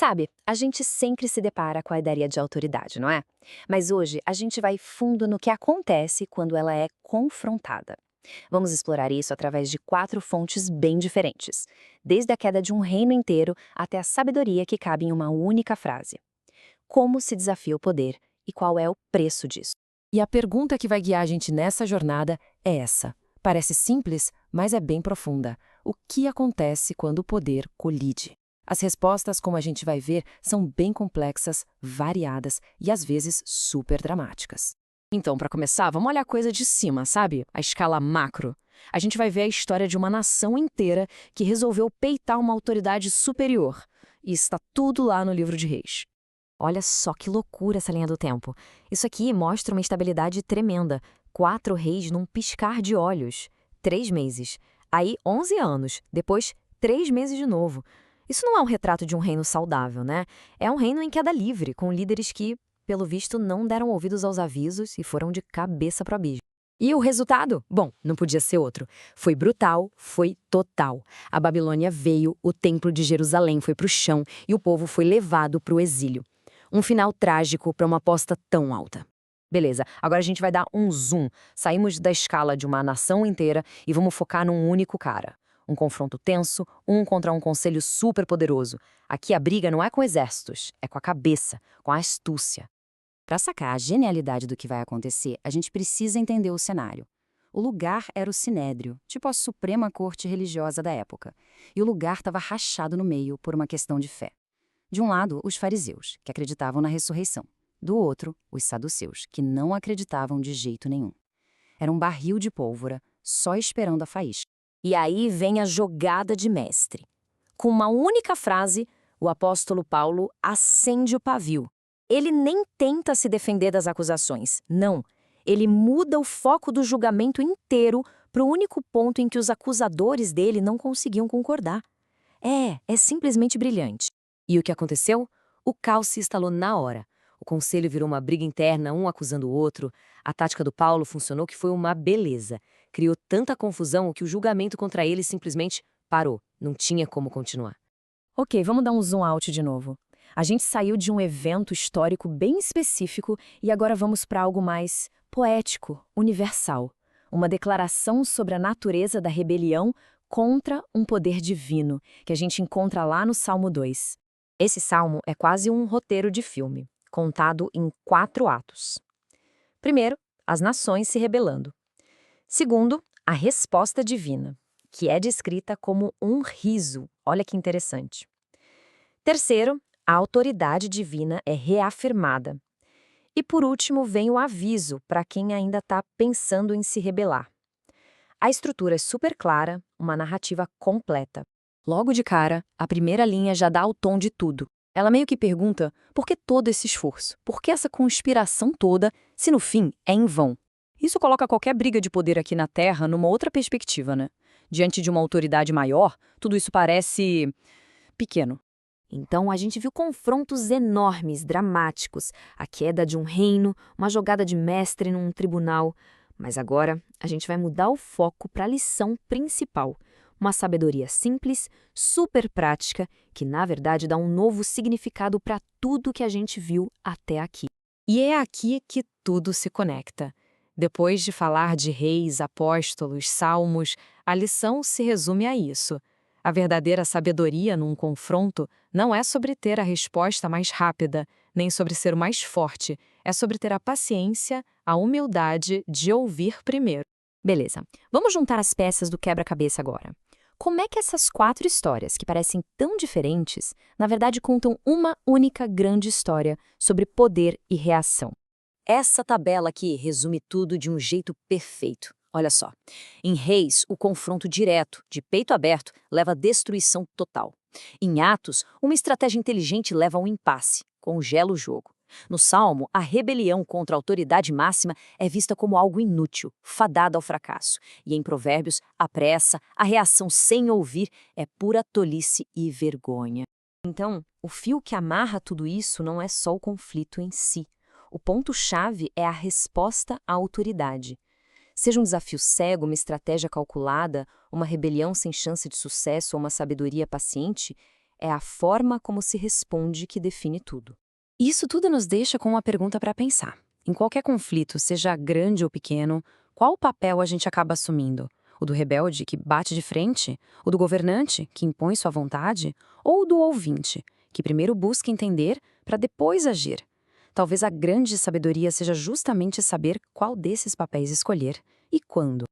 Sabe, a gente sempre se depara com a ideia de autoridade, não é? Mas hoje a gente vai fundo no que acontece quando ela é confrontada. Vamos explorar isso através de 4 fontes bem diferentes, desde a queda de um reino inteiro até a sabedoria que cabe em uma única frase. Como se desafia o poder e qual é o preço disso? E a pergunta que vai guiar a gente nessa jornada é essa. Parece simples, mas é bem profunda. O que acontece quando o poder colide? As respostas, como a gente vai ver, são bem complexas, variadas e às vezes super dramáticas. Então, para começar, vamos olhar a coisa de cima, sabe? A escala macro. A gente vai ver a história de uma nação inteira que resolveu peitar uma autoridade superior. E está tudo lá no livro de Reis. Olha só que loucura essa linha do tempo. Isso aqui mostra uma estabilidade tremenda. 4 reis num piscar de olhos. 3 meses. Aí 11 anos. Depois 3 meses de novo. Isso não é um retrato de um reino saudável, né? É um reino em queda livre, com líderes que, pelo visto, não deram ouvidos aos avisos e foram de cabeça pro abismo. E o resultado? Bom, não podia ser outro. Foi brutal, foi total. A Babilônia veio, o templo de Jerusalém foi pro chão e o povo foi levado pro exílio. Um final trágico para uma aposta tão alta. Beleza, agora a gente vai dar um zoom. Saímos da escala de uma nação inteira e vamos focar num único cara. Um confronto tenso, um contra um conselho super poderoso. Aqui a briga não é com exércitos, é com a cabeça, com a astúcia. Para sacar a genialidade do que vai acontecer, a gente precisa entender o cenário. O lugar era o Sinédrio, tipo a Suprema Corte Religiosa da época. E o lugar estava rachado no meio por uma questão de fé. De um lado, os fariseus, que acreditavam na ressurreição. Do outro, os saduceus, que não acreditavam de jeito nenhum. Era um barril de pólvora, só esperando a faísca. E aí vem a jogada de mestre. Com uma única frase, o apóstolo Paulo acende o pavio. Ele nem tenta se defender das acusações, não. Ele muda o foco do julgamento inteiro para o único ponto em que os acusadores dele não conseguiam concordar. É simplesmente brilhante. E o que aconteceu? O caos se instalou na hora. O conselho virou uma briga interna, um acusando o outro. A tática do Paulo funcionou que foi uma beleza. Criou tanta confusão que o julgamento contra ele simplesmente parou. Não tinha como continuar. Ok, vamos dar um zoom out de novo. A gente saiu de um evento histórico bem específico e agora vamos para algo mais poético, universal. Uma declaração sobre a natureza da rebelião contra um poder divino, que a gente encontra lá no Salmo 2. Esse salmo é quase um roteiro de filme, contado em 4 atos. Primeiro, as nações se rebelando. Segundo, a resposta divina, que é descrita como um riso. Olha que interessante. Terceiro, a autoridade divina é reafirmada. E por último, vem o aviso para quem ainda está pensando em se rebelar. A estrutura é super clara, uma narrativa completa. Logo de cara, a primeira linha já dá o tom de tudo. Ela meio que pergunta por que todo esse esforço? Por que essa conspiração toda, se no fim é em vão? Isso coloca qualquer briga de poder aqui na Terra numa outra perspectiva, né? Diante de uma autoridade maior, tudo isso parece pequeno. Então a gente viu confrontos enormes, dramáticos, a queda de um reino, uma jogada de mestre num tribunal. Mas agora a gente vai mudar o foco para a lição principal. Uma sabedoria simples, super prática, que na verdade dá um novo significado para tudo que a gente viu até aqui. E é aqui que tudo se conecta. Depois de falar de reis, apóstolos, salmos, a lição se resume a isso. A verdadeira sabedoria num confronto não é sobre ter a resposta mais rápida, nem sobre ser o mais forte. É sobre ter a paciência, a humildade de ouvir primeiro. Beleza, vamos juntar as peças do quebra-cabeça agora. Como é que essas 4 histórias, que parecem tão diferentes, na verdade contam uma única grande história sobre poder e reação? Essa tabela aqui resume tudo de um jeito perfeito. Olha só. Em Reis, o confronto direto, de peito aberto, leva à destruição total. Em Atos, uma estratégia inteligente leva a um impasse, congela o jogo. No Salmo, a rebelião contra a autoridade máxima é vista como algo inútil, fadada ao fracasso. E em Provérbios, a pressa, a reação sem ouvir, é pura tolice e vergonha. Então, o fio que amarra tudo isso não é só o conflito em si. O ponto-chave é a resposta à autoridade. Seja um desafio cego, uma estratégia calculada, uma rebelião sem chance de sucesso ou uma sabedoria paciente, É a forma como se responde que define tudo. Isso tudo nos deixa com uma pergunta para pensar. Em qualquer conflito, seja grande ou pequeno, qual papel a gente acaba assumindo? O do rebelde, que bate de frente? O do governante, que impõe sua vontade? Ou o do ouvinte, que primeiro busca entender para depois agir? Talvez a grande sabedoria seja justamente saber qual desses papéis escolher e quando.